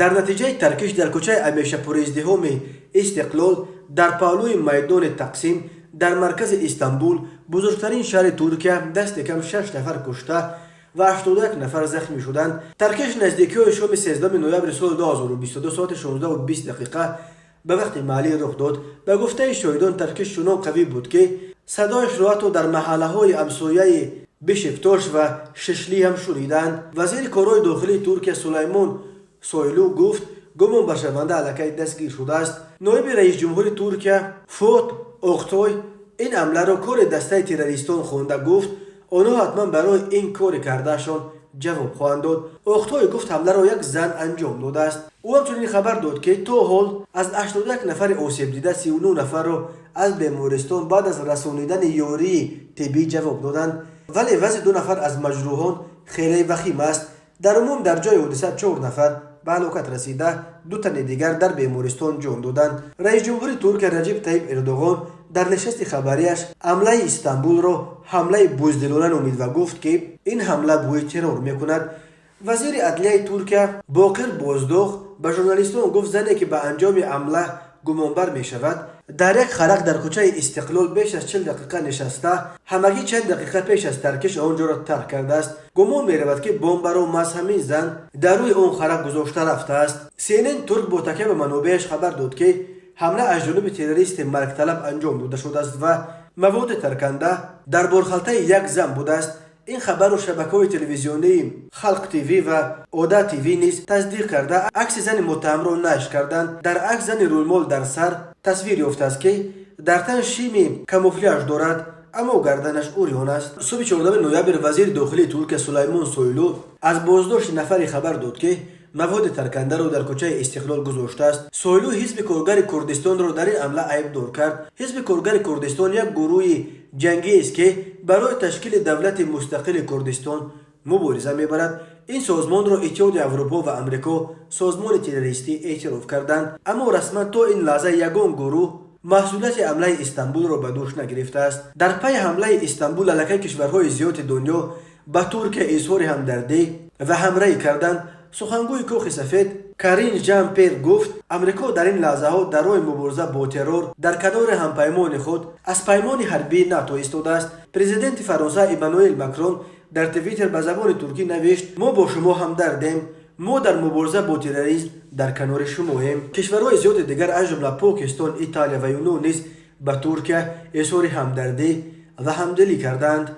در نتیجه ترکش در کوچه همیشه پرازدحام استقلال در پالوی میدان تقسیم در مرکز استانبول بزرگترین شهر ترکیه دست کم 6 نفر کشته و 81 نفر زخمی شدند. ترکش نزدیکی شام 13 نوامبر سال 2022 ساعت 16:20 به وقت مالی رخ داد. به گفته شاهدان ترکش چنان قوی بود که صدایش را تو در محله های همسایه بشکتاش و ششلی هم شنیدند. وزیر کارهای داخلی ترکیه سلیمان سویلو گفت گمان به شونده علیه دستگیر شده است. نایب رئیس جمهور ترکیه فوت اوختای این حمله را کار دسته تروریستان خوانده. گفت آنها حتما برای این کار کردهشان جواب خواهند داد. اوختای گفت حمله را یک زن انجام داده است. او همچنین خبر داد که تا حال از 81 نفر آسیب دیده 39 نفر را از بیمارستان بعد از رسانیدن یاری طبی جواب دادند، ولی وضع 2 نفر از مجروحان خیلی وخیم است. در عموم در جای حادثه 4 نفر به هلاکت رسیده، 2 تن دیگر در بیمارستان جان دادند. رئیس جمهور ترکیه رجب طیب اردوغان در نشست خبریش حمله استانبول را حمله بزدلانه نامید و گفت که این حمله بوی ترور میکند. وزیر عدلیه ترکیه باقر بازداغ به ژورنالیستان گفت زنی که به انجام حمله گمانبر می شود در یک خرق در کوچه استقلال بیش از 40 دقیقه نشسته، همگی چند دقیقه پیش از ترکش آنجا را ترک کرده است. گمان می رود که بمب را از همین زن در روی آن خرق گذاشته رفته است. CNN ترک با تکیه به منابعش خبر داد که حمله از جانب تروریست مرگ طلب انجام داده شده است و مواد ترکنده در بارخلطه یک زن بوده است. این خبر را شبکه‌های تلویزیونی خلق تیوی و اودا تیوی نیز تصدیق کرده. عکس زن متهم را نشر کردند. در عکس زن رولمال در سر تصویر یافته است که در تن شیمی کاموفلاژ دارد اما گردنش اوریان است. صبح 14 نوامبر وزیر داخلی ترکیه سلیمان سویلو از بازداشت نفری خبر داد که مواد ترکنده را در کوچه استقلال گذاشته است. سویلو حزب کارگر کردستان را در این حمله عیبدار کرد. حزب کارگر کردستان یک گروه جنگی است که برای تشکیل دولت مستقل کردستان مبارزه میبرد. این سازمان را اتحاد اروپا و امریکا سازمان تروریستی اعتراف کردند، اما رسما تا این لحظه یگان گروه مسئولیت حمله استانبول را به دوش نگرفته است. در پی حمله استانبول علیه کشورهای زیاد دنیا به ترکیه اظهار همدردی و همراهی کردند. سخنگوی کاخ سفید کارین ژان پیر گفت امریکا در این لحظه ها در راه مبارزه با ترور در کنار همپیمان خود از پیمان حربی ناتو ایستاده است. پرزیدنت فرانسه ایمانوئل ماکرون در توییتر به زبان ترکی نوشت ما با شما همدردیم، ما در مبارزه با تروریسم در کنار شماییم. کشورهای زیاد دیگر از جمله پاکستان، ایتالیا و یونان نیز به ترکیه اظهار همدردی و همدلی کردند.